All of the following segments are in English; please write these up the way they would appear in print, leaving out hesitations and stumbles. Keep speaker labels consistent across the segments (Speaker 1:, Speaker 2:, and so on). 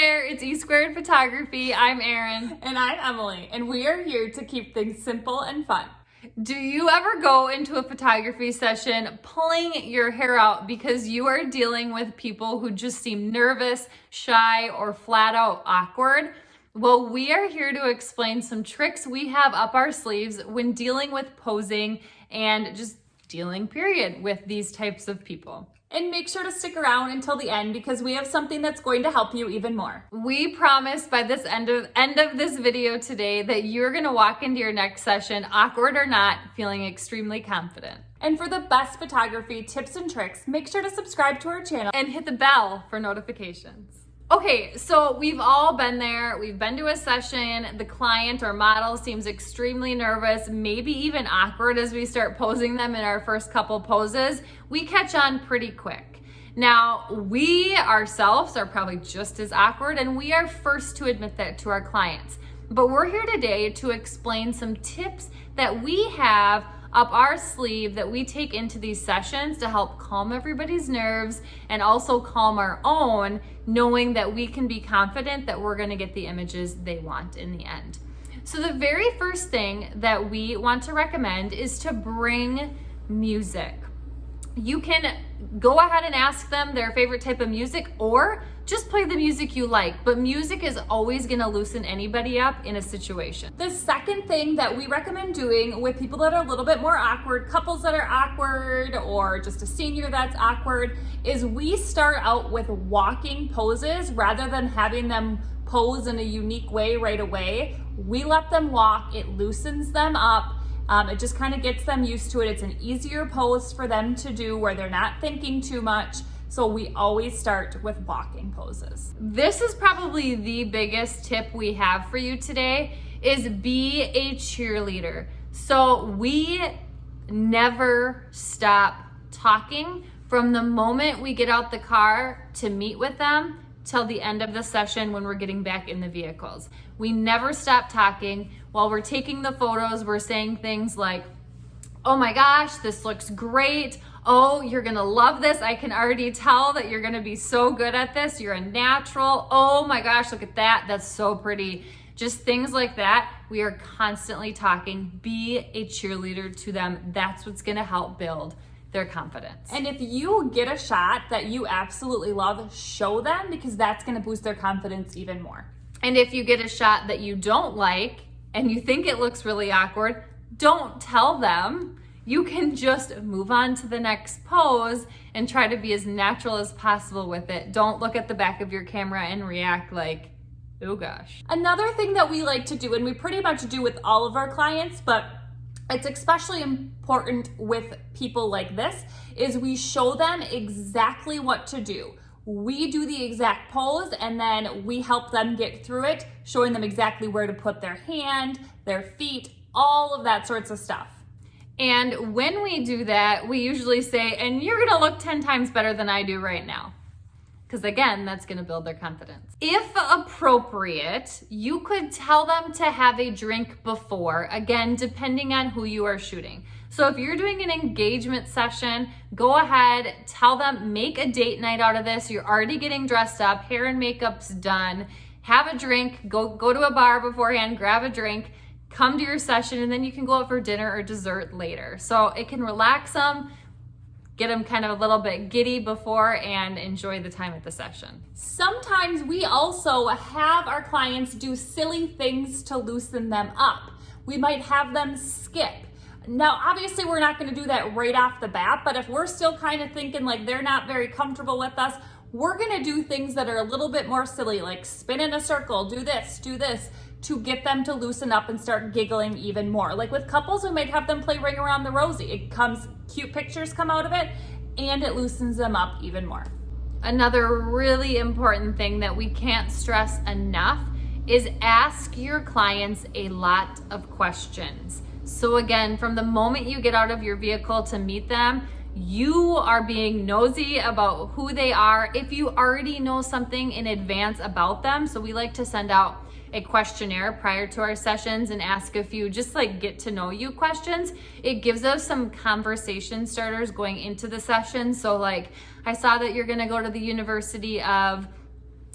Speaker 1: there, it's esquared photography. I'm Erin.
Speaker 2: And I'm Emily, and we are here to keep things simple and fun.
Speaker 1: Do you ever go into a photography session pulling your hair out because you are dealing with people who just seem nervous, shy, or flat out awkward? Well, we are here to explain some tricks we have up our sleeves when dealing with posing and just dealing, period, with these types of people.
Speaker 2: And make sure to stick around until the end because we have something that's going to help you even more.
Speaker 1: We promise by this end of this video today that you're gonna walk into your next session, awkward or not, feeling extremely confident.
Speaker 2: And for the best photography tips and tricks, make sure to subscribe to our channel
Speaker 1: and hit the bell for notifications. Okay, so we've all been there. We've been to a session. The client or model seems extremely nervous, maybe even awkward as we start posing them in our first couple poses. We catch on pretty quick. Now, we ourselves are probably just as awkward, and we are first to admit that to our clients. But we're here today to explain some tips that we have up our sleeve that we take into these sessions to help calm everybody's nerves and also calm our own, knowing that we can be confident that we're gonna get the images they want in the end. So the very first thing that we want to recommend is to bring music. You can go ahead and ask them their favorite type of music or just play the music you like, but music is always gonna loosen anybody up in a situation.
Speaker 2: The second thing that we recommend doing with people that are a little bit more awkward, couples that are awkward, or just a senior that's awkward, is we start out with walking poses rather than having them pose in a unique way right away. We let them walk, it loosens them up. It just kind of gets them used to it. It's an easier pose for them to do where they're not thinking too much. So we always start with walking poses.
Speaker 1: This is probably the biggest tip we have for you today is be a cheerleader. So we never stop talking from the moment we get out the car to meet with them till the end of the session when we're getting back in the vehicles. We never stop talking. While we're taking the photos, we're saying things like, oh my gosh, this looks great. Oh, you're gonna love this. I can already tell that you're gonna be so good at this. You're a natural. Oh my gosh, look at that. That's so pretty. Just things like that. We are constantly talking. Be a cheerleader to them. That's what's gonna help build their confidence.
Speaker 2: And if you get a shot that you absolutely love, show them because that's gonna boost their confidence even more.
Speaker 1: And if you get a shot that you don't like and you think it looks really awkward, don't tell them. You can just move on to the next pose and try to be as natural as possible with it. Don't look at the back of your camera and react like, oh gosh.
Speaker 2: Another thing that we like to do, and we pretty much do with all of our clients, but it's especially important with people like this, is we show them exactly what to do. We do the exact pose and then we help them get through it, showing them exactly where to put their hand, their feet, all of that sorts of stuff.
Speaker 1: And when we do that, we usually say, and you're gonna look 10 times better than I do right now. Because again, that's gonna build their confidence. If appropriate, you could tell them to have a drink before, again, depending on who you are shooting. So if you're doing an engagement session, go ahead, tell them, make a date night out of this. You're already getting dressed up, hair and makeup's done. Have a drink, go to a bar beforehand, grab a drink, come to your session, and then you can go out for dinner or dessert later. So it can relax them, get them kind of a little bit giddy before, and enjoy the time at the session.
Speaker 2: Sometimes we also have our clients do silly things to loosen them up. We might have them skip. Now, obviously we're not gonna do that right off the bat, but if we're still kind of thinking like they're not very comfortable with us, we're gonna do things that are a little bit more silly, like spin in a circle, do this, to get them to loosen up and start giggling even more. Like with couples, we might have them play Ring Around the Rosie. Cute pictures come out of it, and it loosens them up even more.
Speaker 1: Another really important thing that we can't stress enough is ask your clients a lot of questions. So again, from the moment you get out of your vehicle to meet them, you are being nosy about who they are. If you already know something in advance about them, so we like to send out a questionnaire prior to our sessions and ask a few just like get to know you questions. It gives us some conversation starters going into the session. So like, I saw that you're gonna go to the University of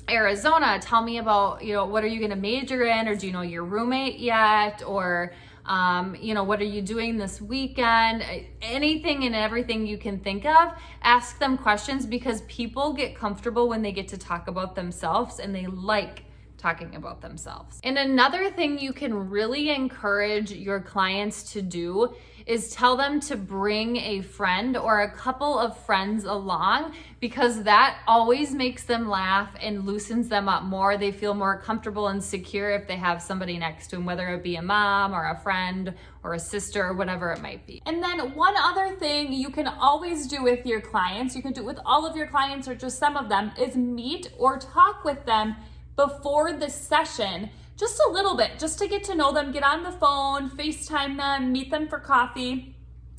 Speaker 1: Arizona, tell me about, what are you going to major in, or do you know your roommate yet? Or, what are you doing this weekend? Anything and everything you can think of, ask them questions, because people get comfortable when they get to talk about themselves, and they like talking about themselves. And another thing you can really encourage your clients to do is tell them to bring a friend or a couple of friends along, because that always makes them laugh and loosens them up more. They feel more comfortable and secure if they have somebody next to them, whether it be a mom or a friend or a sister or whatever it might be.
Speaker 2: And then one other thing you can always do with your clients, you can do it with all of your clients or just some of them, is meet or talk with them before the session, just a little bit, just to get to know them. Get on the phone, FaceTime them, meet them for coffee,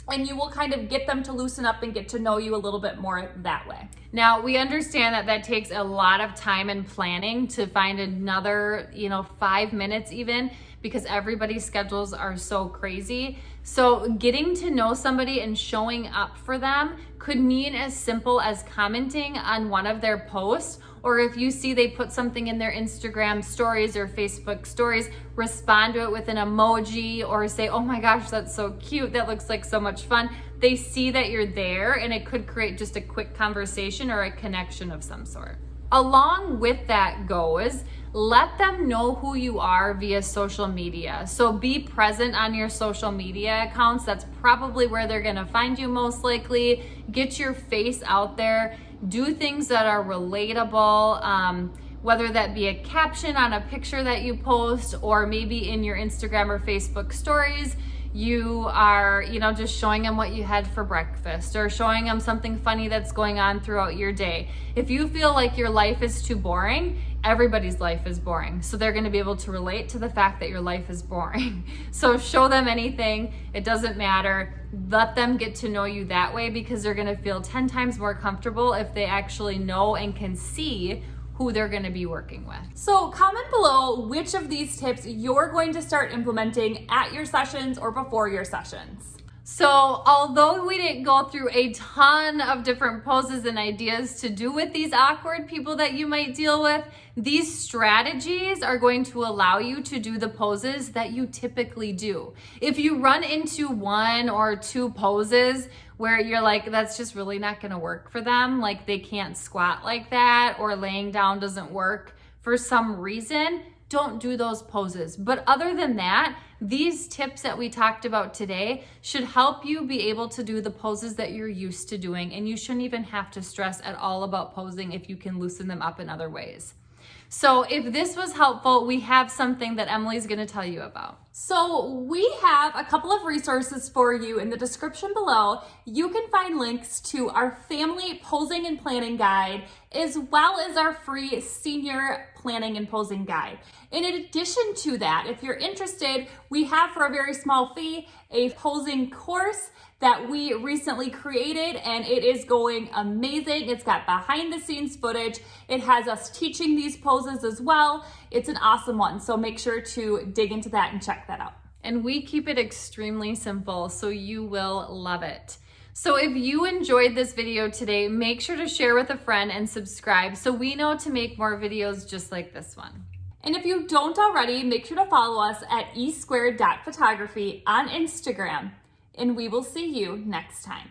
Speaker 2: and you will kind of get them to loosen up and get to know you a little bit more that way.
Speaker 1: Now, we understand that takes a lot of time and planning to find another, 5 minutes even, because everybody's schedules are so crazy. So getting to know somebody and showing up for them could mean as simple as commenting on one of their posts, or if you see they put something in their Instagram stories or Facebook stories, respond to it with an emoji, or say, oh my gosh, that's so cute, that looks like so much fun. They see that you're there, and it could create just a quick conversation or a connection of some sort. Along with that goes, let them know who you are via social media. So be present on your social media accounts. That's probably where they're gonna find you most likely. Get your face out there. Do things that are relatable, whether that be a caption on a picture that you post, or maybe in your Instagram or Facebook stories, you are, just showing them what you had for breakfast, or showing them something funny that's going on throughout your day. If you feel like your life is too boring, everybody's life is boring. So they're gonna be able to relate to the fact that your life is boring. So show them anything, it doesn't matter. Let them get to know you that way, because they're gonna feel 10 times more comfortable if they actually know and can see who they're gonna be working with.
Speaker 2: So comment below which of these tips you're going to start implementing at your sessions or before your sessions.
Speaker 1: So although we didn't go through a ton of different poses and ideas to do with these awkward people that you might deal with, these strategies are going to allow you to do the poses that you typically do. If you run into one or two poses where you're like, that's just really not gonna work for them, like they can't squat like that, or laying down doesn't work for some reason, don't do those poses. But other than that, these tips that we talked about today should help you be able to do the poses that you're used to doing, and you shouldn't even have to stress at all about posing if you can loosen them up in other ways. So if this was helpful, we have something that Emily's gonna tell you about.
Speaker 2: So we have a couple of resources for you in the description below. You can find links to our family posing and planning guide, as well as our free senior planning and posing guide. In addition to that, if you're interested, we have, for a very small fee, a posing course that we recently created, and it is going amazing. It's got behind the scenes footage. It has us teaching these poses as well. It's an awesome one. So make sure to dig into that and check that out.
Speaker 1: And we keep it extremely simple, so you will love it. So if you enjoyed this video today, make sure to share with a friend and subscribe so we know to make more videos just like this one.
Speaker 2: And if you don't already, make sure to follow us at esquared.photography on Instagram. And we will see you next time.